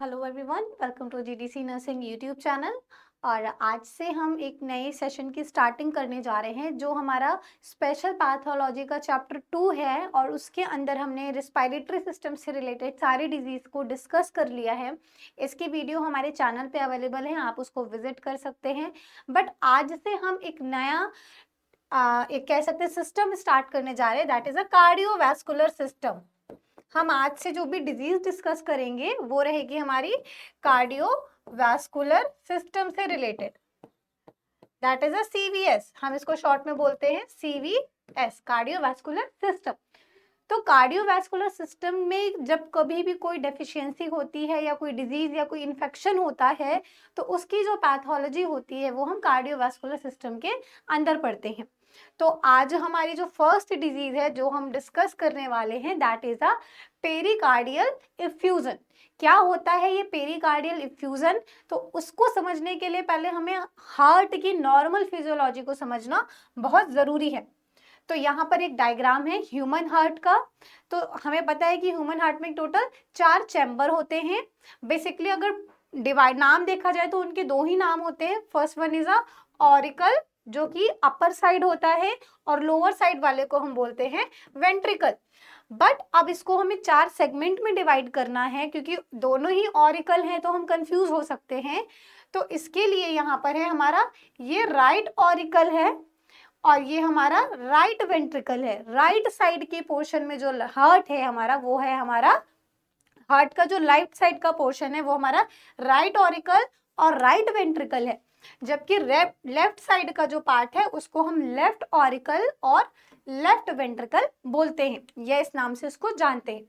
Hello everyone, welcome to GDC nursing YouTube channel. और आज से हम एक नए सेशन की स्टार्टिंग करने जा रहे हैं जो हमारा स्पेशल पैथोलॉजी का चैप्टर 2 है। और उसके अंदर हमने रिस्पायरेटरी सिस्टम से रिलेटेड सारी डिजीज़ को डिस्कस कर लिया है। इसकी वीडियो हमारे चैनल पे अवेलेबल है, आप उसको विजिट कर सकते हैं। बट आज से हम एक नया एक कह सकते हैं सिस्टम स्टार्ट करने जा रहे हैं, that is a cardiovascular system. हम आज से जो भी डिजीज डिस्कस करेंगे वो रहेगी हमारी कार्डियोवैस्कुलर सिस्टम से related, that is a CVS. हम इसको शॉर्ट में बोलते हैं सीवीएस, कार्डियोवैस्कुलर सिस्टम। तो कार्डियोवैस्कुलर सिस्टम में जब कभी भी कोई डेफिशिएंसी होती है या कोई डिजीज या कोई इन्फेक्शन होता है तो उसकी जो पैथोलॉजी होती है वो हम कार्डियोवैस्कुलर सिस्टम के अंदर पढ़ते हैं। तो आज हमारी जो फर्स्ट डिजीज है जो हम डिस्कस करने वाले हैं that is a pericardial effusion. क्या होता है ये पेरिकार्डियल इफ्यूजन? तो उसको समझने के लिए पहले हमें हार्ट की नॉर्मल फिजियोलॉजी को समझना बहुत जरूरी है। तो यहाँ पर एक डायग्राम है ह्यूमन हार्ट का। तो हमें पता है कि ह्यूमन हार्ट में टोटल 4 चैम्बर होते हैं। बेसिकली अगर डिवाइड नाम देखा जाए तो उनके 2 ही नाम होते हैं। First one is a auricle जो कि अपर साइड होता है और लोअर साइड वाले को हम बोलते हैं वेंट्रिकल। बट अब इसको हमें 4 सेगमेंट में डिवाइड करना है क्योंकि दोनों ही ऑरिकल हैं तो हम कंफ्यूज हो सकते हैं। तो इसके लिए यहाँ पर है हमारा ये राइट ऑरिकल है और ये हमारा राइट वेंट्रिकल है। राइट साइड के पोर्शन में जो हार्ट है हमारा वो है हमारा हार्ट का जो लेफ्ट साइड का पोर्शन है वो हमारा राइट ऑरिकल और राइट वेंट्रिकल है। जबकि लेफ्ट साइड का जो पार्ट है उसको हम लेफ्ट ऑरिकल और लेफ्ट वेंट्रिकल बोलते हैं, या इस नाम से उसको जानते हैं।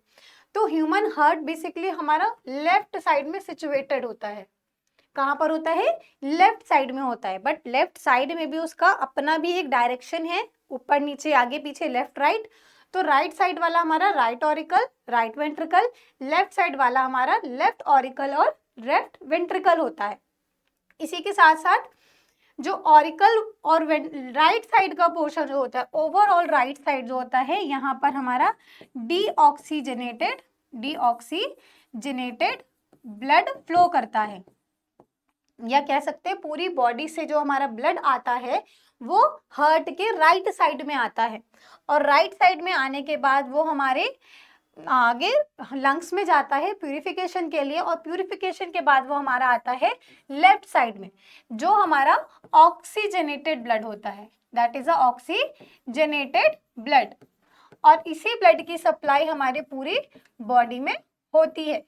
तो ह्यूमन हार्ट बेसिकली हमारा लेफ्ट साइड में सिचुएटेड होता है। कहाँ पर होता है? लेफ्ट साइड में होता है। बट लेफ्ट साइड में भी उसका अपना भी एक डायरेक्शन है, ऊपर नीचे आगे पीछे लेफ्ट राइट। तो राइट साइड वाला हमारा right auricle right ventricle, left side वाला हमारा लेफ्ट ऑरिकल और लेफ्ट वेंट्रिकल होता है। इसी के साथ साथ जो ऑरिकल और राइट साइड का पोर्शन जो होता है, ओवरऑल राइट साइड जो होता है, यहाँ पर हमारा डीऑक्सीजनेटेड ब्लड फ्लो करता है, या कह सकते हैं पूरी बॉडी से जो हमारा ब्लड आता है वो हार्ट के राइट साइड में आता है। और राइट साइड में आने के बाद वो हमारे आगे लंग्स में जाता है प्यूरिफिकेशन के लिए, और प्यूरिफिकेशन के बाद वो हमारा आता है लेफ्ट साइड में जो हमारा ऑक्सीजनेटेड ब्लड होता है, that is a oxygenated blood. और इसी ब्लड की सप्लाई हमारे पूरी बॉडी में होती है।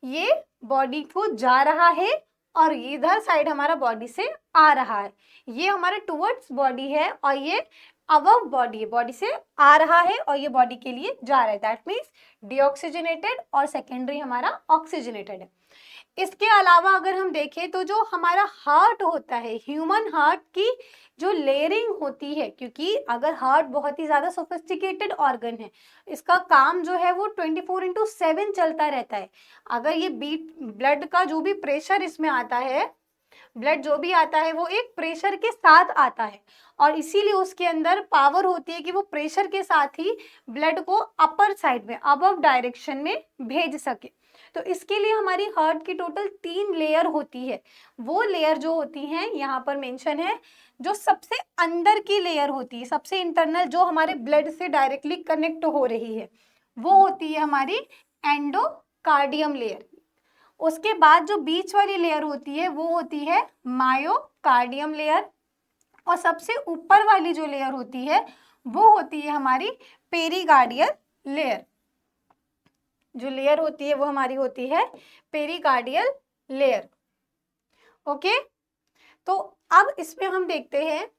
ये बॉडी को जा रहा है और इधर साइड हमारा बॉडी से आ रहा है। ये हमारे टुवर्ड्स बॉडी है और ये अबव बॉडी है, बॉडी से आ रहा है और ये बॉडी के लिए जा रहा है, दैट मीन्स डीऑक्सीजनेटेड और सेकेंडरी हमारा ऑक्सीजनेटेड है। इसके अलावा अगर हम देखें तो जो हमारा हार्ट होता है, ह्यूमन हार्ट की जो लेयरिंग होती है, क्योंकि अगर हार्ट बहुत ही ज्यादा सोफिस्टिकेटेड ऑर्गन है, इसका काम जो है वो 24/7 चलता रहता है। अगर ये बीट ब्लड का जो भी प्रेशर इसमें आता है, ब्लड जो भी आता है वो एक प्रेशर के साथ आता है और इसीलिए उसके अंदर पावर होती है कि वो प्रेशर के साथ ही ब्लड को अपर साइड में अबव डायरेक्शन में भेज सके। तो इसके लिए हमारी हार्ट की टोटल 3 लेयर होती है। वो लेयर जो होती हैं यहाँ पर मेंशन है, जो सबसे अंदर की लेयर होती है, सबसे इंटरनल जो हमारे ब्लड से डायरेक्टली कनेक्ट हो रही है, वो होती है हमारी एंडोकार्डियम लेयर। उसके बाद जो बीच वाली लेयर होती है वो होती है मायोकार्डियम लेयर, और सबसे ऊपर वाली जो लेयर होती है वो होती है हमारी पेरिकार्डियल लेयर। जो लेयर होती है वो हमारी होती है पेरिकार्डियल लेयर। ओके, तो अब इसमें हम देखते हैं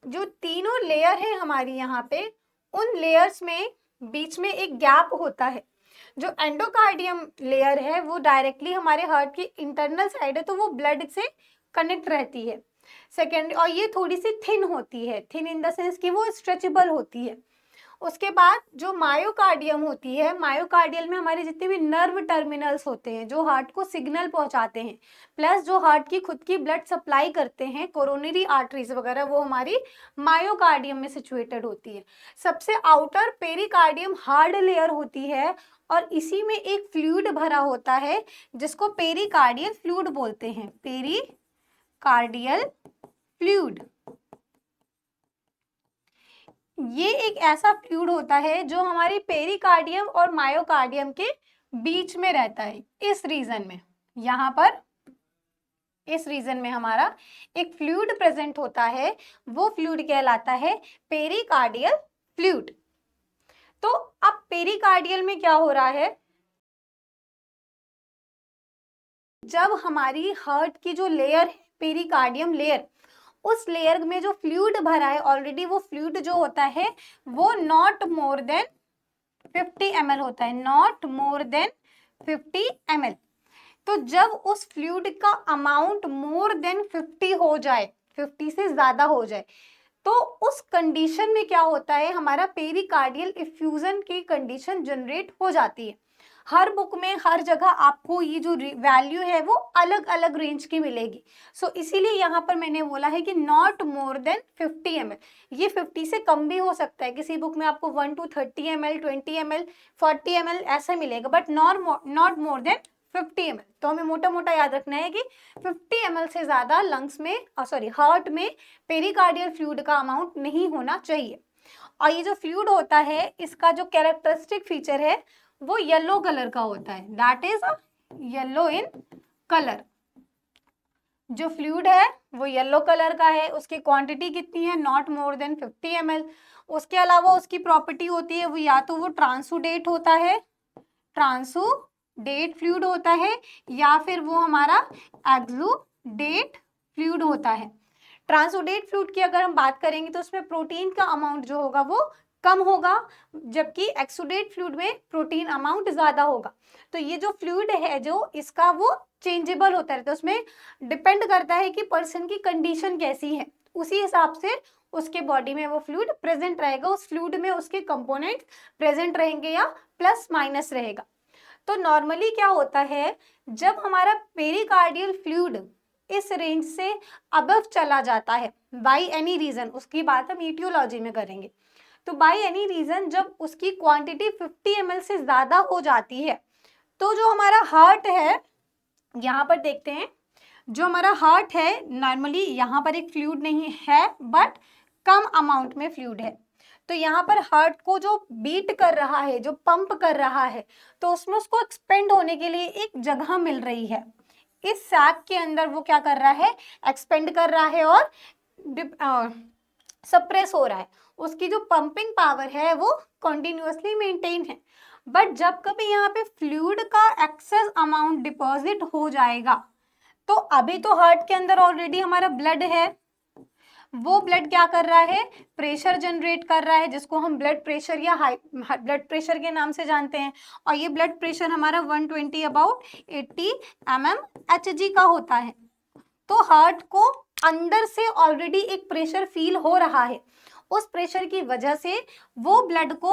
जो तीनों लेयर है हमारी यहाँ पे, उन लेयर्स में बीच में एक गैप होता है। जो एंडोकार्डियम लेयर है वो डायरेक्टली हमारे हार्ट की इंटरनल साइड है, तो वो ब्लड से कनेक्ट रहती है। सेकेंड, और ये थोड़ी सी थिन होती है, थिन इन द सेंस कि वो स्ट्रेचेबल होती है। उसके बाद जो मायोकार्डियम होती है, मायोकार्डियल में हमारे जितने भी नर्व टर्मिनल्स होते हैं जो हार्ट को सिग्नल पहुंचाते हैं, प्लस जो हार्ट की खुद की ब्लड सप्लाई करते हैं, कोरोनरी आर्टरीज वगैरह, वो हमारी मायोकार्डियम में सिचुएटेड होती है। सबसे आउटर पेरिकार्डियम हार्ड लेयर होती है और इसी में एक फ्लूइड भरा होता है जिसको पेरिकार्डियल फ्लूइड बोलते हैं, पेरिकार्डियल फ्लूइड। ये एक ऐसा फ्लूइड होता है जो हमारी पेरिकार्डियम और मायोकार्डियम के बीच में रहता है, इस रीजन में, यहाँ पर इस रीजन में हमारा एक फ्लूइड प्रेजेंट होता है, वो फ्लूइड कहलाता है पेरिकार्डियल फ्लूइड। तो अब पेरिकार्डियल में क्या हो रहा है, जब हमारी हार्ट की जो लेयर है पेरिकार्डियम लेयर, उस लेयर में जो फ्लूइड भरा है ऑलरेडी, वो फ्लूइड जो होता है वो नॉट मोर देन 50 ml होता है, नॉट मोर देन 50 ml। तो जब उस फ्लूइड का अमाउंट मोर देन 50 हो जाए, 50 से ज्यादा हो जाए, तो उस कंडीशन में क्या होता है, हमारा पेरिकार्डियल इफ्यूजन की कंडीशन जनरेट हो जाती है। हर बुक में हर जगह आपको ये जो वैल्यू है वो अलग अलग रेंज की मिलेगी। सो इसीलिए यहाँ पर मैंने बोला है कि नॉट मोर देन 50 ml। ये 50 से कम भी हो सकता है, किसी बुक में आपको 1 to 30 ml, 20 ml, 40 ml ऐसा मिलेगा, but not more than 50 ml। तो हमें मोटा मोटा याद रखना है कि 50 ml से ज्यादा लंग्स में, हार्ट में पेरिकार्डियल फ्लूइड का अमाउंट नहीं होना चाहिए। और ये जो फ्लूइड होता है, इसका जो कैरेक्टरिस्टिक फीचर है वो येलो कलर का होता है, that is yellow in colour. जो फ्लूइड है वो येलो कलर का है, उसकी क्वांटिटी कितनी है, नॉट मोर देन 50 ml। उसके अलावा उसकी प्रॉपर्टी होती है वो या तो वो ट्रांसुडेट होता है, ट्रांसुडेट फ्लूइड होता है, या फिर वो हमारा एक्सुडेट फ्लूइड होता है। ट्रांसुडेट फ्लूइड की अगर हम बात करेंगे तो उसमें प्रोटीन का अमाउंट जो होगा वो कम होगा, जबकि एक्सुडेट फ्लूइड में प्रोटीन अमाउंट ज्यादा होगा। तो ये जो फ्लूइड है जो इसका वो चेंजेबल होता है, तो उसमें डिपेंड करता है कि पर्सन की कंडीशन कैसी है, उसी हिसाब से उसके बॉडी में वो फ्लूइड प्रेजेंट रहेगा, उस फ्लूइड में उसके कंपोनेंट प्रेजेंट रहेंगे या प्लस माइनस रहेगा। तो नॉर्मली क्या होता है, जब हमारा पेरिकार्डियल फ्लूइड इस रेंज से अबव चला जाता है बाय एनी रीजन, उसकी बात हम ईटियोलॉजी में करेंगे, तो बाय एनी रीजन जब उसकी क्वांटिटी 50 ml से ज्यादा हो जाती है, तो जो हमारा हार्ट है, यहाँ पर देखते हैं, जो हमारा हार्ट है नॉर्मली यहाँ पर एक फ्लूइड नहीं है बट कम अमाउंट में फ्लूइड है। तो यहाँ पर हार्ट को जो बीट कर रहा है, जो पंप कर रहा है, तो उसमें उसको एक्सपेंड होने के लिए एक जगह मिल रही है, इस सैक के अंदर वो क्या कर रहा है, एक्सपेंड कर रहा है और सप्रेस हो रहा है। उसकी जो पंपिंग पावर है वो कंटिन्यूअसली मेंटेन है। बट जब कभी यहाँ पे फ्लूइड का एक्सेस अमाउंट डिपॉजिट हो जाएगा, तो अभी तो हार्ट के अंदर ऑलरेडी हमारा ब्लड है, वो ब्लड क्या कर रहा है, प्रेशर जनरेट कर रहा है, जिसको हम ब्लड प्रेशर या हाई ब्लड प्रेशर के नाम से जानते हैं। और ये ब्लड प्रेशर हमारा 120 अबाउट 80 mmHg का होता है। तो हार्ट को अंदर से ऑलरेडी एक प्रेशर फील हो रहा है, उस प्रेशर की वजह से वो ब्लड को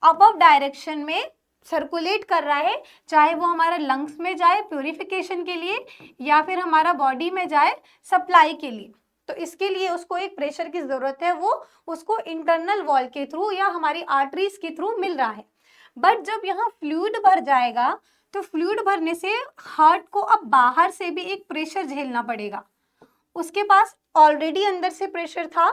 अबव डायरेक्शन में सर्कुलेट कर रहा है, चाहे वो हमारा लंग्स में जाए प्यूरिफिकेशन के लिए या फिर हमारा बॉडी में जाए सप्लाई के लिए। तो इसके लिए उसको एक प्रेशर की जरूरत है, वो उसको इंटरनल वॉल के थ्रू या हमारी आर्टरीज के थ्रू मिल रहा है। बट जब यहाँ फ्लूइड भर जाएगा, तो फ्लूइड भरने से हार्ट को अब बाहर से भी एक प्रेशर झेलना पड़ेगा। उसके पास ऑलरेडी अंदर से प्रेशर था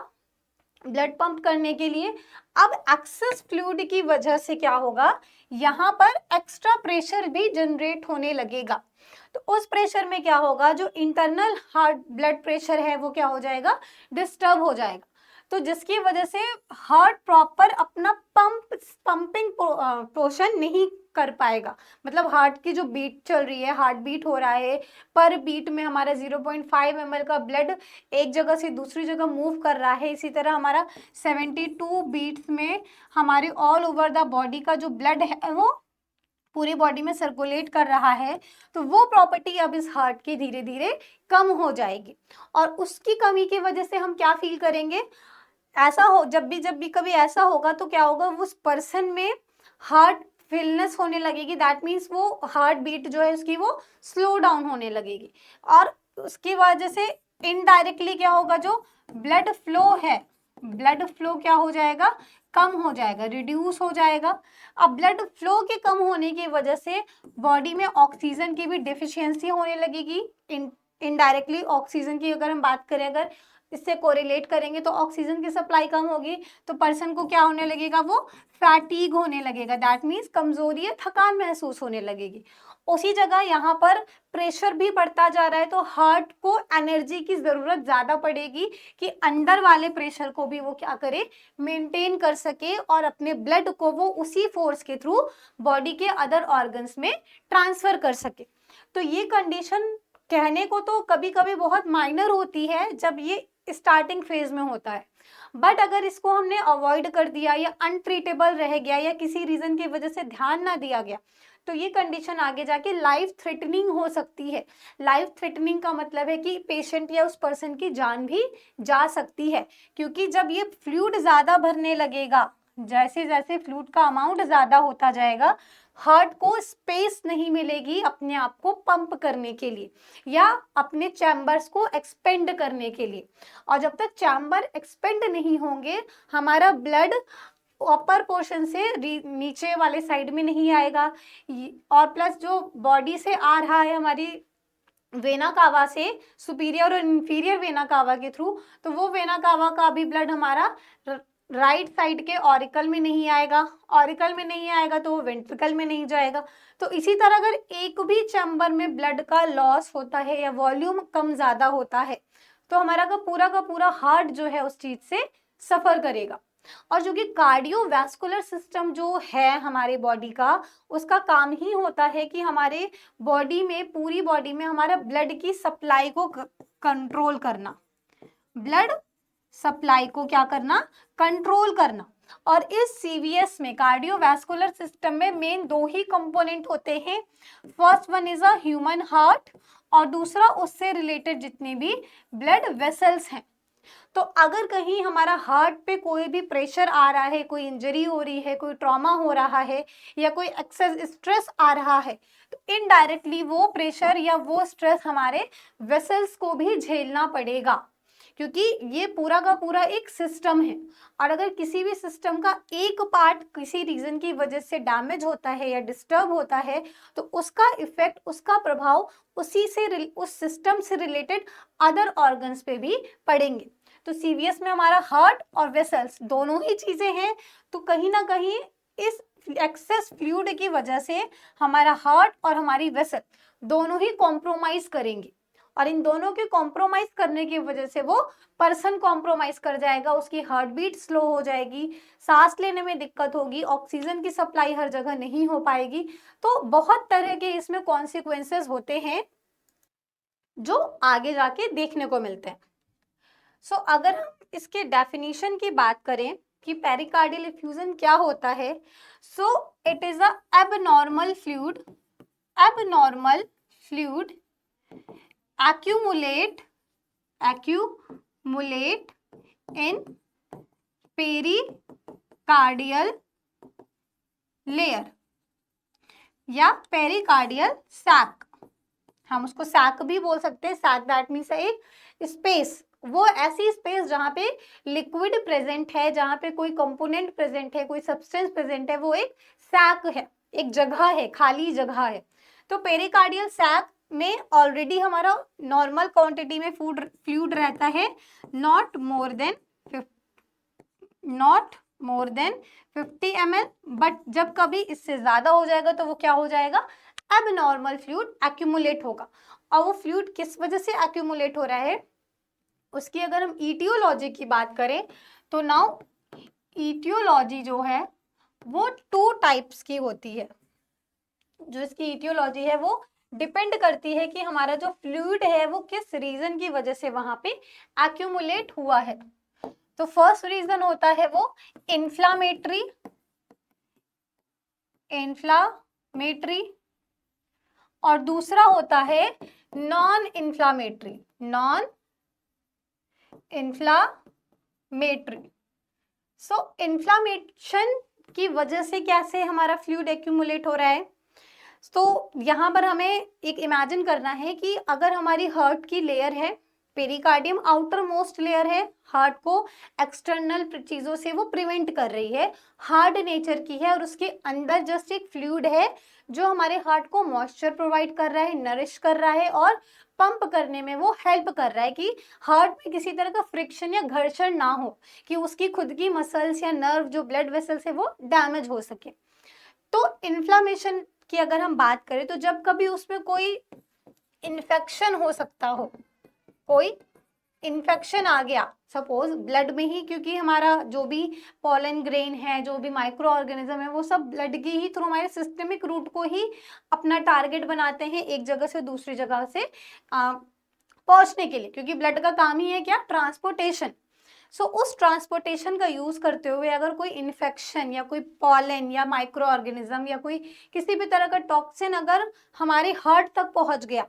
ब्लड पंप करने के लिए, अब एक्सेस फ्लूइड की वजह से क्या होगा, यहाँ पर एक्स्ट्रा प्रेशर भी जनरेट होने लगेगा। तो उस प्रेशर में क्या होगा, जो इंटरनल हार्ट ब्लड प्रेशर है वो क्या हो जाएगा, डिस्टर्ब हो जाएगा। तो जिसकी वजह से हार्ट प्रॉपर अपना पंपिंग पोर्शन नहीं कर पाएगा। मतलब हार्ट की जो बीट चल रही है, हार्ट बीट हो रहा है, पर बीट में हमारा 0.5 ml का ब्लड एक जगह से दूसरी जगह मूव कर रहा है। इसी तरह हमारा 72 बीट्स में हमारे ऑल ओवर द बॉडी का जो ब्लड है वो पूरी बॉडी में सर्कुलेट कर रहा है। तो वो प्रॉपर्टी अब इस हार्ट की धीरे धीरे कम हो जाएगी, और उसकी कमी की वजह से हम क्या फील करेंगे, ऐसा हो, जब भी कभी ऐसा होगा तो क्या होगा, उस पर्सन में हार्ट फिलनेस होने लगेगी, दैट मीन्स वो हार्ट बीट जो है उसकी वो स्लो डाउन होने लगेगी, और उसकी वजह से इनडायरेक्टली क्या होगा, जो ब्लड फ्लो है, ब्लड फ्लो क्या हो जाएगा, कम हो जाएगा, रिड्यूस हो जाएगा। अब ब्लड फ्लो के कम होने की वजह से बॉडी में ऑक्सीजन की भी डिफिशियंसी होने लगेगी। इनडायरेक्टली ऑक्सीजन की अगर हम बात करें, अगर इससे कोरिलेट करेंगे तो ऑक्सीजन की सप्लाई कम होगी, तो पर्सन को क्या होने लगेगा, वो फैटीग होने लगेगा, दैट मीन्स कमजोरी या थकान महसूस होने लगेगी। उसी जगह यहाँ पर प्रेशर भी बढ़ता जा रहा है, तो हार्ट को एनर्जी की जरूरत ज्यादा पड़ेगी कि अंदर वाले प्रेशर को भी वो क्या करे, मेंटेन कर सके, और अपने ब्लड को वो उसी फोर्स के थ्रू बॉडी के अदर ऑर्गन्स में ट्रांसफर कर सके। तो ये कंडीशन कहने को तो कभी कभी बहुत माइनर होती है जब ये स्टार्टिंग फेज में होता है, बट अगर इसको हमने अवॉइड कर दिया या अनट्रीटेबल रह गया या किसी रीजन की वजह से ध्यान ना दिया गया, तो ये कंडीशन आगे जाके लाइफ थ्रेटनिंग हो सकती है। लाइफ थ्रेटनिंग का मतलब है कि पेशेंट या उस पर्सन की जान भी जा सकती है, क्योंकि जब ये फ्लूइड ज्यादा भरने लगेगा, जैसे जैसे फ्लूइड का अमाउंट ज्यादा होता जाएगा, हार्ट को स्पेस नहीं मिलेगी अपने आप को पंप करने के लिए या अपने चैम्बर्स को एक्सपेंड करने के लिए, और जब तक चैम्बर एक्सपेंड नहीं होंगे, हमारा ब्लड अपर पोर्शन से नीचे वाले साइड में नहीं आएगा, और प्लस जो बॉडी से आ रहा है हमारी वेना कावा से, सुपीरियर और इंफीरियर वेना कावा के थ्रू, तो वो वेना कावा का भी ब्लड हमारा राइट साइड के ऑरिकल में नहीं आएगा, ऑरिकल में नहीं आएगा तो वो वेंट्रिकल में नहीं जाएगा। तो इसी तरह अगर एक भी चैम्बर में ब्लड का लॉस होता है या वॉल्यूम कम ज्यादा होता है, तो हमारा का पूरा हार्ट जो है उस चीज से सफर करेगा। और जो कि कार्डियोवैस्कुलर सिस्टम जो है हमारे बॉडी का, उसका काम ही होता है कि हमारे बॉडी में, पूरी बॉडी में हमारा ब्लड की सप्लाई को कंट्रोल करना, ब्लड सप्लाई को क्या करना, कंट्रोल करना। और इस सीवीएस में, कार्डियोवैस्कुलर सिस्टम में मेन दो ही कंपोनेंट होते हैं, first one is a human heart, और दूसरा उससे रिलेटेड जितने भी ब्लड वेसल्स हैं। तो अगर कहीं हमारा हार्ट पे कोई भी प्रेशर आ रहा है, कोई इंजरी हो रही है, कोई ट्रॉमा हो रहा है, या कोई एक्सेस स्ट्रेस आ रहा है, तो इनडायरेक्टली वो प्रेशर या वो स्ट्रेस हमारे वेसल्स को भी झेलना पड़ेगा, क्योंकि ये पूरा का पूरा एक सिस्टम है। और अगर किसी भी सिस्टम का एक पार्ट किसी रीजन की वजह से डैमेज होता है या डिस्टर्ब होता है, तो उसका इफेक्ट, उसका प्रभाव उसी से, उस सिस्टम से रिलेटेड अदर ऑर्गन्स पे भी पड़ेंगे। तो सीवीएस में हमारा हार्ट और वेसल्स दोनों ही चीजें हैं, तो कहीं ना कहीं इस एक्सेस फ्लूइड की वजह से हमारा हार्ट और हमारी वेसल दोनों ही कॉम्प्रोमाइज करेंगे, और इन दोनों के कॉम्प्रोमाइज करने की वजह से वो पर्सन कॉम्प्रोमाइज कर जाएगा, उसकी हार्ट बीट स्लो हो जाएगी, सांस लेने में दिक्कत होगी, ऑक्सीजन की सप्लाई हर जगह नहीं हो पाएगी। तो बहुत तरह के इसमें कॉन्सिक्वेंसेस होते हैं जो आगे जाके देखने को मिलते हैं। सो अगर हम इसके डेफिनेशन की बात करें कि पेरिकार्डियल इफ्यूजन क्या होता है, so it is a abnormal fluid, abnormal fluid accumulate in pericardial layer या पेरिकार्डियल सैक, हम उसको सैक भी बोल सकते हैं। सैक दैट मीन्स एक स्पेस, वो ऐसी स्पेस जहाँ पे लिक्विड प्रेजेंट है, जहाँ पे कोई कंपोनेंट प्रेजेंट है, कोई सब्सटेंस प्रेजेंट है, वो एक सैक है, एक जगह है, खाली जगह है। तो पेरिकार्डियल सैक में ऑलरेडी हमारा नॉर्मल क्वांटिटी में फ्लूइड रहता है, not more than 50 ml, but जब कभी इससे ज्यादा हो जाएगा तो वो क्या हो जाएगा, एबनॉर्मल फ्लूइड एक्यूमुलेट होगा। और वो फ्लूइड किस वजह से एक्यूमुलेट हो रहा है, उसकी अगर हम ईटियोलॉजी की बात करें तो नाउ ईटियोलॉजी जो है वो 2 टाइप्स की होती है। जो इसकी ईटियोलॉजी है वो डिपेंड करती है कि हमारा जो फ्लूइड है वो किस रीजन की वजह से वहां पे एक्यूमुलेट हुआ है। तो फर्स्ट रीजन होता है वो इन्फ्लामेटरी, और दूसरा होता है नॉन इन्फ्लामेटरी, सो इन्फ्लामेशन की वजह से कैसे हमारा फ्लूइड एक्यूमुलेट हो रहा है, तो यहाँ पर हमें एक इमेजिन करना है कि अगर हमारी हार्ट की लेयर है, पेरिकार्डियम आउटर मोस्ट लेयर है, हार्ट को एक्सटर्नल चीजों से वो प्रिवेंट कर रही है, हार्ड नेचर की है, और उसके अंदर जस्ट एक फ्लूइड है जो हमारे हार्ट को मॉइस्चर प्रोवाइड कर रहा है, नरिश कर रहा है और पंप करने में वो हेल्प कर रहा है कि हार्ट में किसी तरह का फ्रिक्शन या घर्षण ना हो, कि उसकी खुद की मसल्स या नर्व जो ब्लड वेसल्स है वो डैमेज हो सके। तो इन्फ्लामेशन की अगर हम बात करें तो जब कभी उसमें कोई इन्फेक्शन हो सकता हो, कोई इन्फेक्शन आ गया सपोज ब्लड में ही, क्योंकि हमारा जो भी पॉलन ग्रेन है, जो भी माइक्रो ऑर्गेनिज्म है, वो सब ब्लड की ही थ्रू हमारे सिस्टमिक रूट को ही अपना टारगेट बनाते हैं एक जगह से दूसरी जगह से पहुंचने के लिए, क्योंकि ब्लड का काम ही है क्या, ट्रांसपोर्टेशन। सो उस ट्रांसपोर्टेशन का यूज करते हुए अगर कोई इन्फेक्शन या कोई पॉलन या माइक्रो ऑर्गेनिज्म या कोई किसी भी तरह का टॉक्सिन अगर हमारे हार्ट तक पहुंच गया,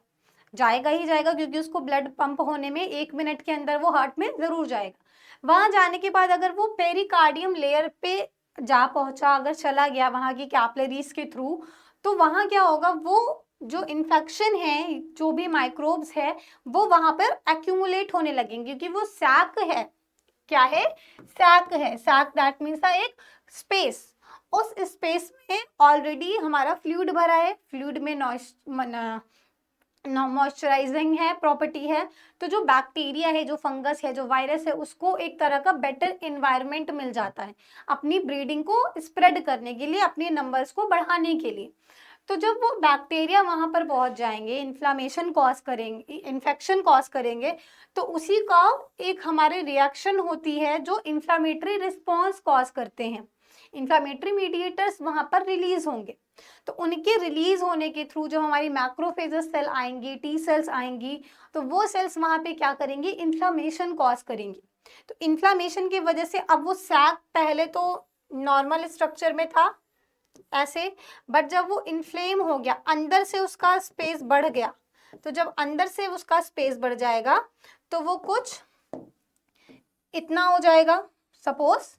जाएगा ही जाएगा, क्योंकि उसको ब्लड पंप होने में 1 मिनट के अंदर वो हार्ट में जरूर जाएगा। वहां जाने के बाद अगर वो पेरिकार्डियम लेयर पे जा पहुंचा, अगर चला गया वहां की कैपिलरीज के थ्रू, तो वहां क्या होगा, वो जो इन्फेक्शन है, जो भी माइक्रोब्स है, वो वहां पर एक्यूमुलेट होने लगेंगे, क्योंकि वो सैक है। क्या है, सैक है। सैक दैट मीन्स एक स्पेस, उस स्पेस में ऑलरेडी हमारा फ्लूइड भरा है, फ्लूइड में मॉइस्चराइजिंग है, प्रॉपर्टी है, तो जो बैक्टीरिया है, जो फंगस है, जो वायरस है, उसको एक तरह का बेटर एनवायरनमेंट मिल जाता है अपनी ब्रीडिंग को स्प्रेड करने के लिए, अपने नंबर्स को बढ़ाने के लिए। तो जब वो बैक्टीरिया वहां पर पहुंच जाएंगे, इन्फ्लामेशन कॉज करेंगे, इन्फेक्शन कॉज करेंगे, तो उसी का एक हमारे रिएक्शन होती है जो इन्फ्लामेटरी रिस्पॉन्स कॉज करते हैं। इन्फ्लामेटरी मीडिएटर्स वहां पर रिलीज होंगे, तो उनके रिलीज होने के थ्रू जो हमारी मैक्रोफेजेस सेल आएंगी, टी सेल्स आएंगी, तो वो सेल्स वहां पे क्या करेंगी, इन्फ्लामेशन कॉज करेंगी। तो इन्फ्लामेशन की वजह से अब वो सैक पहले तो नॉर्मल स्ट्रक्चर में था ऐसे, बट जब वो इन्फ्लेम हो गया, अंदर से उसका स्पेस बढ़ गया, तो जब अंदर से उसका स्पेस बढ़ जाएगा तो वो कुछ इतना हो जाएगा। सपोज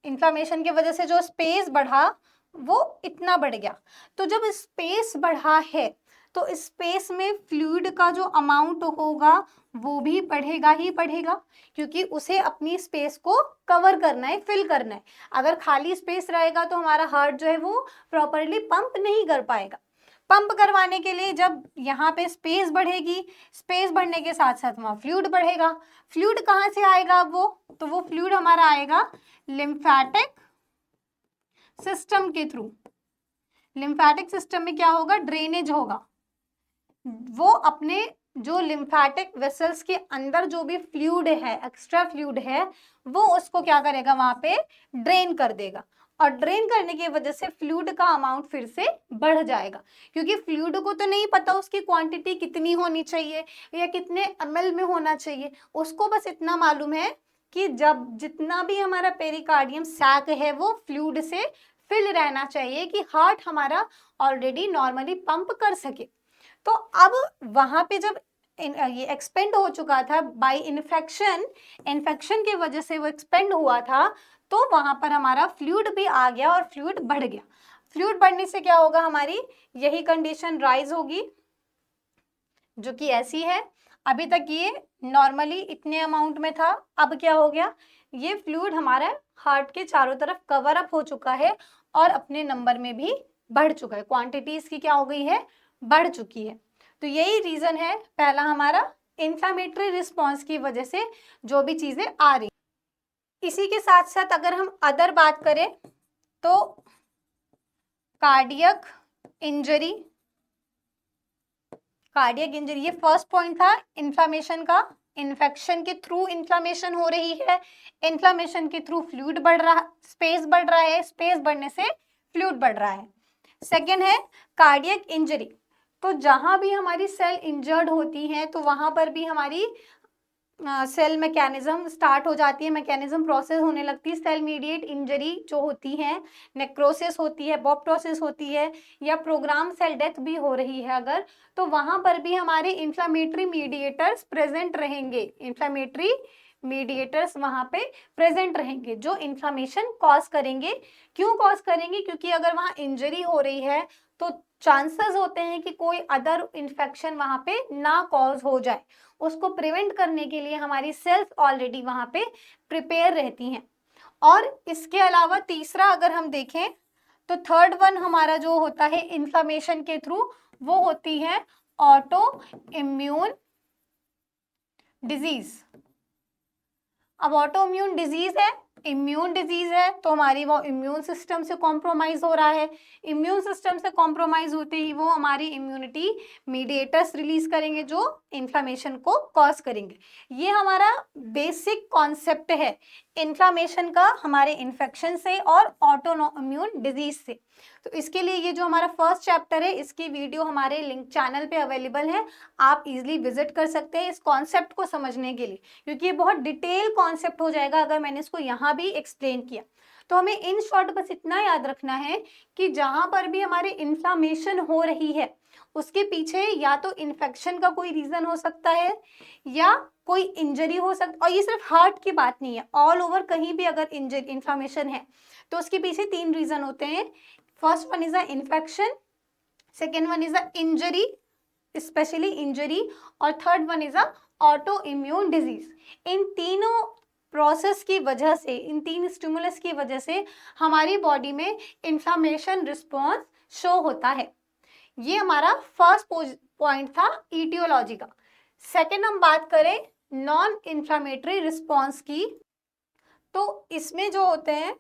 इन्फ्लामेशन की वजह से जो स्पेस बढ़ा वो इतना बढ़ गया, तो जब स्पेस बढ़ा है तो स्पेस में फ्लूइड का जो अमाउंट होगा वो भी बढ़ेगा ही बढ़ेगा, क्योंकि उसे अपनी स्पेस को कवर करना है, फिल करना है। अगर खाली स्पेस रहेगा तो हमारा हार्ट जो है वो प्रॉपरली पंप नहीं कर पाएगा। पंप करवाने के लिए जब यहाँ पे स्पेस बढ़ेगी, स्पेस बढ़ने के साथ साथ वहाँ फ्लूइड बढ़ेगा। फ्लूइड कहाँ से आएगा वो, तो वो फ्लूइड हमारा आएगा लिम्फेटिक सिस्टम के थ्रू। लिम्फेटिक सिस्टम में क्या होगा, ड्रेनेज होगा, वो अपने जो लिम्फेटिक वेसल्स के अंदर जो भी फ्लूइड है, एक्स्ट्रा फ्लूइड है, वो उसको क्या करेगा, वहां पे ड्रेन कर देगा, और ड्रेन करने की वजह से फ्लूइड का अमाउंट फिर से बढ़ जाएगा, क्योंकि फ्लूइड को तो नहीं पता उसकी क्वांटिटी कितनी होनी चाहिए या कितने ml में होना चाहिए, उसको बस इतना मालूम है कि जब जितना भी हमारा पेरिकार्डियम सैक है वो फ्लूइड से फिल रहना चाहिए, कि हार्ट हमारा ऑलरेडी नॉर्मली पंप कर सके। तो अब वहां पे जब ये एक्सपेंड हो चुका था बाय इन्फेक्शन, इन्फेक्शन की वजह से वो एक्सपेंड हुआ था, तो वहां पर हमारा फ्लूइड भी आ गया और फ्लूइड बढ़ गया। फ्लूइड बढ़ने से क्या होगा, हमारी यही कंडीशन राइज होगी जो कि ऐसी है। अभी तक ये नॉर्मली इतने अमाउंट में था, अब क्या हो गया, ये फ्लूइड हमारा हार्ट के चारों तरफ कवर अप हो चुका है और अपने नंबर में भी बढ़ चुका है, क्वांटिटी इसकी क्या हो गई है, बढ़ चुकी है। तो यही रीजन है पहला हमारा, इन्फ्लामेटरी रिस्पॉन्स की वजह से जो भी चीजें आ रही। इसी के साथ साथ अगर हम अदर बात करें तो कार्डियक इंजरी, कार्डियक इंजरी ये फर्स्ट पॉइंट था इन्फ्लामेशन का। इन्फेक्शन के थ्रू इन्फ्लामेशन हो रही है, इन्फ्लामेशन के थ्रू फ्लूइड बढ़ रहा, स्पेस बढ़ रहा है, स्पेस बढ़ने से फ्लूइड बढ़ रहा है। सेकेंड है कार्डियक इंजरी, तो जहां भी हमारी सेल इंजर्ड होती है तो वहां पर भी हमारी सेल मैकेनिज्म स्टार्ट हो जाती है, मैकेनिज्म प्रोसेस होने लगती है। सेल मीडिएट इंजरी जो होती है, नेक्रोसिस होती है, बॉप्टोसिस होती है, या प्रोग्राम सेल डेथ भी हो रही है अगर, तो वहां पर भी हमारे इन्फ्लामेटरी मीडिएटर्स प्रेजेंट रहेंगे। इन्फ्लामेटरी मीडिएटर्स वहां पे प्रेजेंट रहेंगे जो इन्फ्लामेशन कॉज करेंगे। क्यों कॉज करेंगे? क्योंकि अगर वहां इंजरी हो रही है तो चांसेस होते हैं कि कोई अदर इन्फेक्शन वहां पे ना कॉज हो जाए। उसको प्रिवेंट करने के लिए हमारी सेल्स ऑलरेडी वहां पे प्रिपेयर रहती हैं। और इसके अलावा तीसरा अगर हम देखें तो थर्ड वन हमारा जो होता है इन्फ्लामेशन के थ्रू, वो होती है ऑटो इम्यून डिजीज। अब ऑटो इम्यून डिजीज है, इम्यून डिजीज है, तो हमारी वो इम्यून सिस्टम से कॉम्प्रोमाइज हो रहा है। इम्यून सिस्टम से कॉम्प्रोमाइज होते ही वो हमारी इम्यूनिटी मीडिएटर्स रिलीज करेंगे जो इन्फ्लामेशन को कॉज करेंगे। ये हमारा बेसिक कॉन्सेप्ट है इन्फ्लामेशन का, हमारे इन्फेक्शन से और ऑटो इम्यून डिजीज से। तो इसके लिए ये जो हमारा फर्स्ट चैप्टर है इसकी वीडियो हमारे लिंक चैनल पे अवेलेबल है, आप इजीली विजिट कर सकते हैं इस कॉन्सेप्ट को समझने के लिए, क्योंकि ये बहुत डिटेल कॉन्सेप्ट हो जाएगा अगर मैंने इसको यहाँ भी एक्सप्लेन किया। तो हमें इन शॉर्ट बस इतना याद रखना है कि जहां पर भी हमारे इन्फ्लामेशन हो रही है उसके पीछे या तो इन्फेक्शन का कोई रीजन हो सकता है या कोई इंजरी हो सकता, और ये सिर्फ हार्ट की बात नहीं है, ऑल ओवर कहीं भी अगर इंजरी इन्फ्लामेशन है तो उसके पीछे 3 रीजन होते हैं। First one is a infection, second one is a injury, specially injury, और third one is a auto immune disease. इन तीनों प्रोसेस की वजह से, इन 3 स्टिमुलस की वजह से हमारी बॉडी में इंफ्लामेशन रिस्पॉन्स शो होता है। ये हमारा फर्स्ट पॉइंट था ईटियोलॉजी का। सेकेंड हम बात करें नॉन इन्फ्लामेटरी रिस्पॉन्स की, तो इसमें जो होते हैं,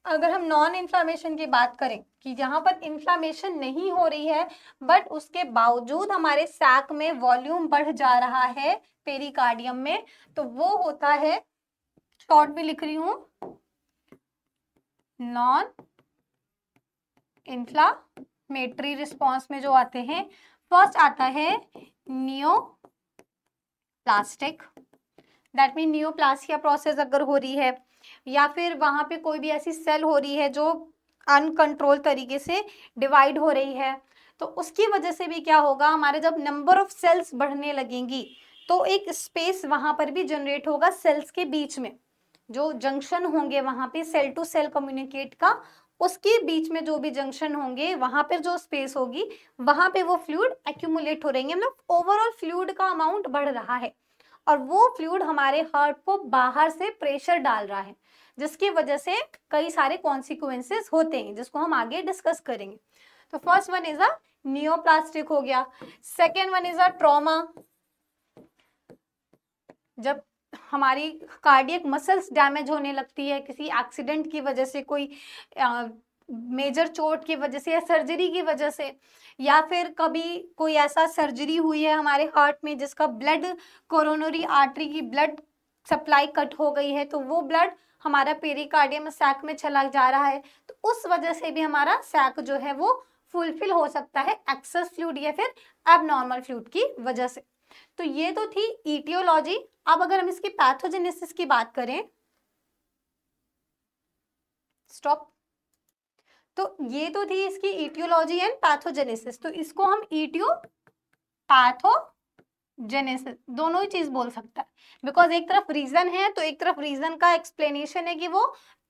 अगर हम नॉन इन्फ्लामेशन की बात करें कि जहां पर इन्फ्लामेशन नहीं हो रही है बट उसके बावजूद हमारे सैक में वॉल्यूम बढ़ जा रहा है पेरिकार्डियम में, तो वो होता है, शॉर्ट में लिख रही हूं, नॉन इन्फ्लामेटरी रिस्पॉन्स में जो आते हैं, फर्स्ट आता है नियोप्लास्टिक, दैट मीन नियोप्लासिया प्रोसेस अगर हो रही है या फिर वहां पे कोई भी ऐसी सेल हो रही है जो अनकंट्रोल तरीके से डिवाइड हो रही है, तो उसकी वजह से भी क्या होगा, हमारे जब नंबर ऑफ सेल्स बढ़ने लगेंगी तो एक स्पेस वहां पर भी जनरेट होगा सेल्स के बीच में, जो जंक्शन होंगे वहां पे सेल टू सेल कम्युनिकेट का, उसके बीच में जो भी जंक्शन होंगे वहां पर जो स्पेस होगी वहां पे वो फ्लूइड एक्यूमुलेट हो रहेंगे, मतलब ओवरऑल फ्लूइड का अमाउंट बढ़ रहा है और वो फ्लूइड हमारे हार्ट को बाहर से प्रेशर डाल रहा है, जिसकी वजह से कई सारे कॉन्सिक्वेंसेस होते हैं जिसको हम आगे डिस्कस करेंगे। तो first one is a neoplastic हो गया। Second one is a trauma, जब हमारी कार्डियक मसल्स डैमेज होने लगती है किसी एक्सीडेंट की वजह से, कोई मेजर चोट की वजह से या सर्जरी की वजह से, या फिर कभी कोई ऐसा सर्जरी हुई है हमारे हार्ट में जिसका ब्लड, कोरोनरी आर्टरी की ब्लड सप्लाई कट हो गई है, तो वो ब्लड हमारा पेरिकार्डियम सैक में चला जा रहा है, तो उस वजह से भी हमारा सैक जो है वो फुलफिल हो सकता है एक्सेस फ्लूइड या फिर एबनॉर्मल फ्लूइड की वजह से। तो ये तो थी ईटियोलॉजी। अब अगर हम इसकी पैथोजेनेसिस की बात करें, स्टॉप, तो ये तो थी इसकी ईटियोलॉजी एंड पैथोजेनेसिस, तो इसको हम ईटियो पैथोजेनेसिस दोनों ही चीज बोल सकता है, बिकॉज एक तरफ रीजन है तो एक तरफ रीजन का एक्सप्लेनेशन है कि वो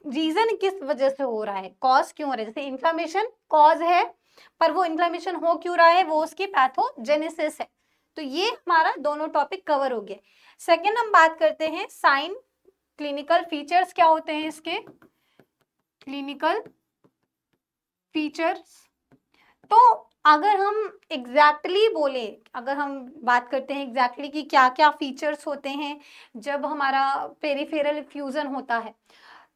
रीजन किस वजह से हो रहा है, कॉज क्यों हो रहा है। जैसे इन्फ्लामेशन कॉज है पर वो इन्फ्लामेशन हो क्यों रहा है, वो उसकी पैथोजेनेसिस है। तो ये हमारा दोनों टॉपिक कवर हो गए। सेकेंड हम बात करते हैं साइन, क्लिनिकल फीचर्स क्या होते हैं इसके, क्लिनिकल फीचर्स। तो अगर हम एग्जैक्टली बोले, अगर हम बात करते हैं एग्जैक्टली कि क्या क्या फीचर्स होते हैं जब हमारा पेरिफेरल फ्यूजन होता है,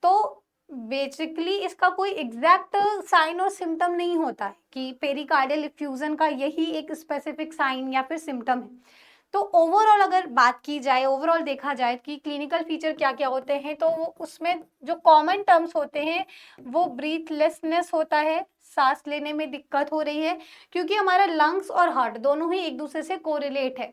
तो बेसिकली इसका कोई एग्जैक्ट साइन और सिम्टम नहीं होता है कि पेरिकार्डियल इफ्यूजन का यही एक स्पेसिफिक साइन या फिर सिम्टम है। तो ओवरऑल अगर बात की जाए, ओवरऑल देखा जाए कि क्लिनिकल फीचर क्या क्या होते हैं, तो उसमें जो कॉमन टर्म्स होते हैं वो ब्रीथलेसनेस होता है, सांस लेने में दिक्कत हो रही है, क्योंकि हमारा लंग्स और हार्ट दोनों ही एक दूसरे से कोरिलेट है।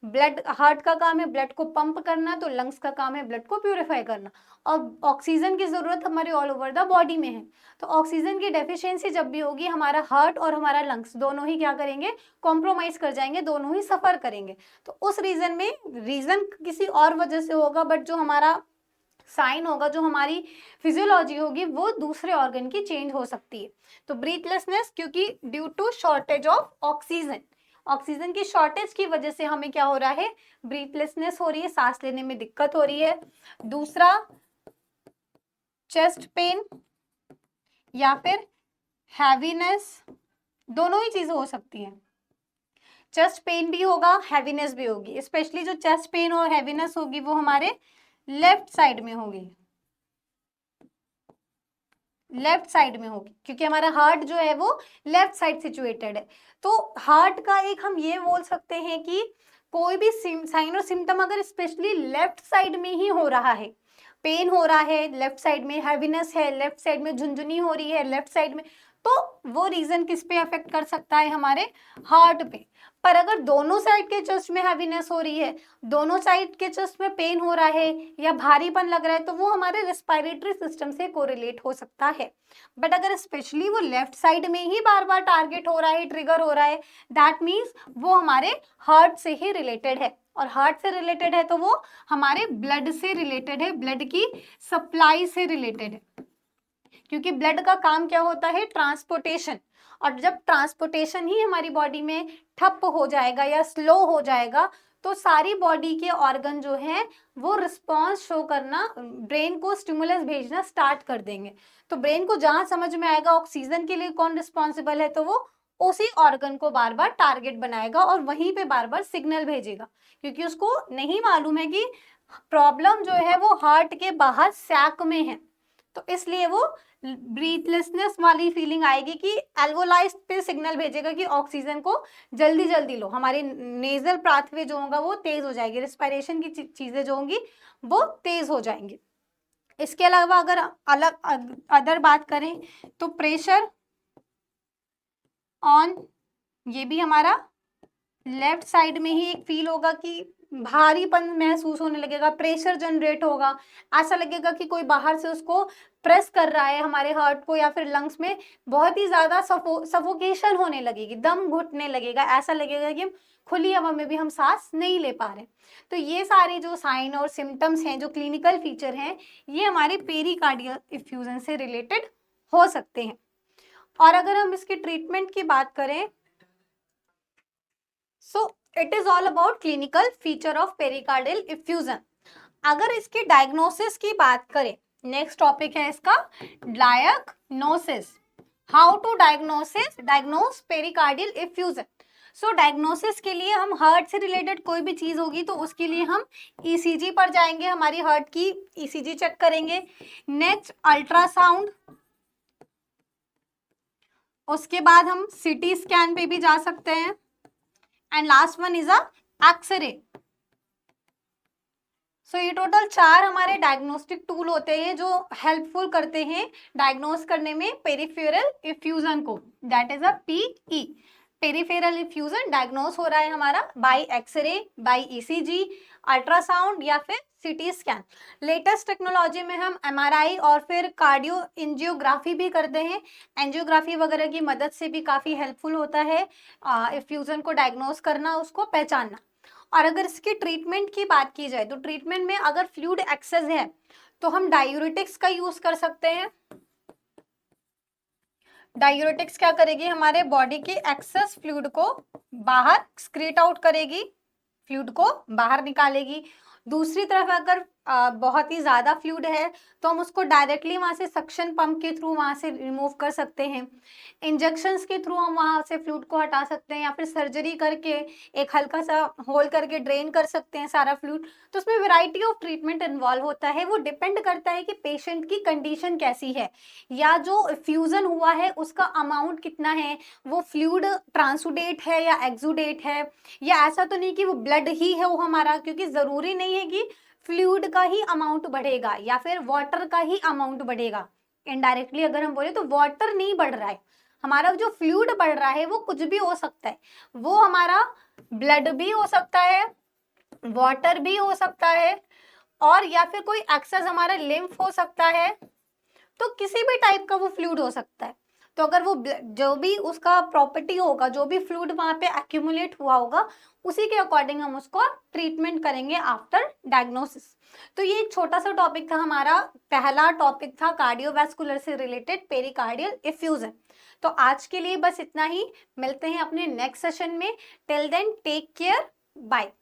ब्लड, हार्ट का काम है ब्लड को पंप करना, तो लंग्स का काम है ब्लड को प्यूरिफाई करना। और ऑक्सीजन की जरूरत हमारे ऑल ओवर द बॉडी में है, तो ऑक्सीजन की डेफिशिएंसी जब भी होगी हमारा हार्ट और हमारा लंग्स दोनों ही क्या करेंगे, कॉम्प्रोमाइज कर जाएंगे, दोनों ही सफर करेंगे। तो उस रीजन में, रीजन किसी और वजह से होगा, बट जो हमारा साइन होगा, जो हमारी फिजियोलॉजी होगी, वो दूसरे ऑर्गन की चेंज हो सकती है। तो ब्रीथलेसनेस क्योंकि due to shortage of oxygen, oxygen की शॉर्टेज की वजह से हमें क्या हो रहा है, ब्रीथलेसनेस हो रही है, सांस लेने में दिक्कत हो रही है। दूसरा चेस्ट पेन या फिर हैवीनेस, दोनों ही चीजें हो सकती हैं। चेस्ट पेन भी होगा, हैवीनेस भी होगी। स्पेशली जो चेस्ट पेन और हैवीनेस होगी वो हमारे लेफ्ट साइड में होगी, लेफ्ट साइड में होगी, क्योंकि हमारा हार्ट जो है वो लेफ्ट साइड सिचुएटेड है। तो हार्ट का एक हम ये बोल सकते हैं कि कोई भी साइन और सिम्टम अगर स्पेशली लेफ्ट साइड में ही हो रहा है, पेन हो रहा है लेफ्ट साइड में, हैवीनेस है लेफ्ट साइड में, झुनझुनी हो रही है लेफ्ट साइड में, तो वो रीजन किस पे अफेक्ट कर सकता है, हमारे हार्ट पे। पर अगर दोनों साइड के चेस्ट में हैवीनेस हो रही है, दोनों साइड के चेस्ट में पेन हो रहा है या भारीपन लग रहा है, तो वो हमारे रेस्पिरेटरी सिस्टम से कोरिलेट हो सकता है। बट अगर स्पेशली वो लेफ्ट साइड में ही बार बार टारगेट हो रहा है, ट्रिगर हो रहा है, दैट मीन्स वो हमारे हार्ट से ही रिलेटेड है। और हार्ट से रिलेटेड है तो वो हमारे ब्लड से रिलेटेड है, ब्लड की सप्लाई से रिलेटेड है, क्योंकि ब्लड का काम क्या होता है, ट्रांसपोर्टेशन। और जब ट्रांसपोर्टेशन ही हमारी बॉडी में ठप हो जाएगा या स्लो हो जाएगा, तो सारी बॉडी के ऑर्गन जो है वो रिस्पॉन्स शो करना, ब्रेन को स्टिमुलस भेजना स्टार्ट कर देंगे। तो ब्रेन को जहां समझ में आएगा ऑक्सीजन के लिए कौन रिस्पॉन्सिबल है, तो वो उसी ऑर्गन को बार बार टारगेट बनाएगा और वहीं पे बार बार सिग्नल भेजेगा, क्योंकि उसको नहीं मालूम है कि प्रॉब्लम जो है वो हार्ट के बाहर सैक में है। तो इसलिए वो ब्रीथलेसनेस वाली फीलिंग आएगी कि एल्वोलाइज पे सिग्नल भेजेगा कि ऑक्सीजन को जल्दी जल्दी लो, हमारी नेजल पाथवे जो होगा वो तेज हो जाएगी, रिस्पिरेशन की चीजें जो होंगी वो तेज हो जाएंगी। इसके अलावा अगर अलग अदर बात करें तो प्रेशर ऑन, ये भी हमारा लेफ्ट साइड में ही एक फील होगा कि भारीपन महसूस होने लगेगा, प्रेशर जनरेट होगा, ऐसा लगेगा कि कोई बाहर से उसको प्रेस कर रहा है हमारे हार्ट को, या फिर लंग्स में बहुत ही ज्यादा सफोकेशन होने लगेगी, दम घुटने लगेगा, ऐसा लगेगा कि हम खुली हवा में भी हम सांस नहीं ले पा रहे। तो ये सारे जो साइन और सिम्टम्स हैं, जो क्लिनिकल फीचर हैं, ये हमारे पेरिकार्डियल इफ्यूजन से रिलेटेड हो सकते हैं। और अगर हम इसके ट्रीटमेंट की बात करें, so it is all about clinical feature of pericardial effusion. अगर इसकी डायग्नोसिस की बात करें, नेक्स्ट टॉपिक है इसका diagnosis, how to diagnose pericardial effusion. So diagnosis के लिए हम हार्ट से रिलेटेड कोई भी चीज होगी तो उसके लिए हम ईसीजी पर जाएंगे, हमारी हार्ट की ईसीजी चेक करेंगे। नेक्स्ट अल्ट्रासाउंड, उसके बाद हम सीटी स्कैन पे भी जा सकते हैं, and last one is a x-ray. So ये टोटल 4 हमारे डायग्नोस्टिक टूल होते हैं जो हेल्पफुल करते हैं डायग्नोस करने में पेरिफेरल इफ्यूजन को, that is a PE. Peripheral effusion diagnose हो रहा है हमारा by X-ray, by ECG, ultrasound या फिर सीटी स्कैन। लेटेस्ट टेक्नोलॉजी में हम एमआरआई और फिर कार्डियो एंजियोग्राफी भी करते हैं। एंजियोग्राफी वगैरह की मदद से भी काफ़ी हेल्पफुल होता है इफ्यूजन को डायग्नोस करना, उसको पहचानना। और अगर इसकी ट्रीटमेंट की बात की जाए तो ट्रीटमेंट में अगर फ्लूइड एक्सेस है तो हम डायूरेटिक्स का यूज कर सकते हैं। डायूरेटिक्स क्या करेगी, हमारे बॉडी के एक्सेस फ्लूइड को बाहर एक्सक्रीट आउट करेगी, फ्लूइड को बाहर निकालेगी। दूसरी तरफ अगर बहुत ही ज्यादा फ्लूइड है तो हम उसको डायरेक्टली वहां से सक्शन पंप के थ्रू वहां से रिमूव कर सकते हैं, इंजेक्शंस के थ्रू हम वहां से फ्लूइड को हटा सकते हैं, या फिर सर्जरी करके एक हल्का सा होल करके ड्रेन कर सकते हैं सारा फ्लूइड। तो उसमें वैरायटी ऑफ ट्रीटमेंट इन्वॉल्व होता है, वो डिपेंड करता है कि पेशेंट की कंडीशन कैसी है, या जो फ्यूजन हुआ है उसका अमाउंट कितना है, वो फ्लूइड ट्रांसुडेट है या एक्सुडेट है, या ऐसा तो नहीं कि वो ब्लड ही है वो हमारा, क्योंकि जरूरी नहीं है कि फ्लूइड का ही अमाउंट बढ़ेगा या फिर वाटर का ही अमाउंट बढ़ेगा। इनडायरेक्टली अगर हम बोले तो वाटर नहीं बढ़ रहा है, हमारा जो फ्लूइड बढ़ रहा है वो कुछ भी हो सकता है, वो हमारा ब्लड भी हो सकता है, वाटर भी हो सकता है, और या फिर कोई एक्सेस हमारा लिम्फ हो सकता है, तो किसी भी टाइप का वो फ्लूइड हो सकता है। तो अगर वो जो भी उसका प्रॉपर्टी होगा, जो भी फ्लूइड वहां पे एक्यूमुलेट हुआ होगा, उसी के अकॉर्डिंग हम उसको ट्रीटमेंट करेंगे आफ्टर डायग्नोसिस। तो ये एक छोटा सा टॉपिक था, हमारा पहला टॉपिक था कार्डियोवैस्कुलर से रिलेटेड पेरिकार्डियल इफ्यूजन। तो आज के लिए बस इतना ही, मिलते हैं अपने नेक्स्ट सेशन में। Till then take care, bye.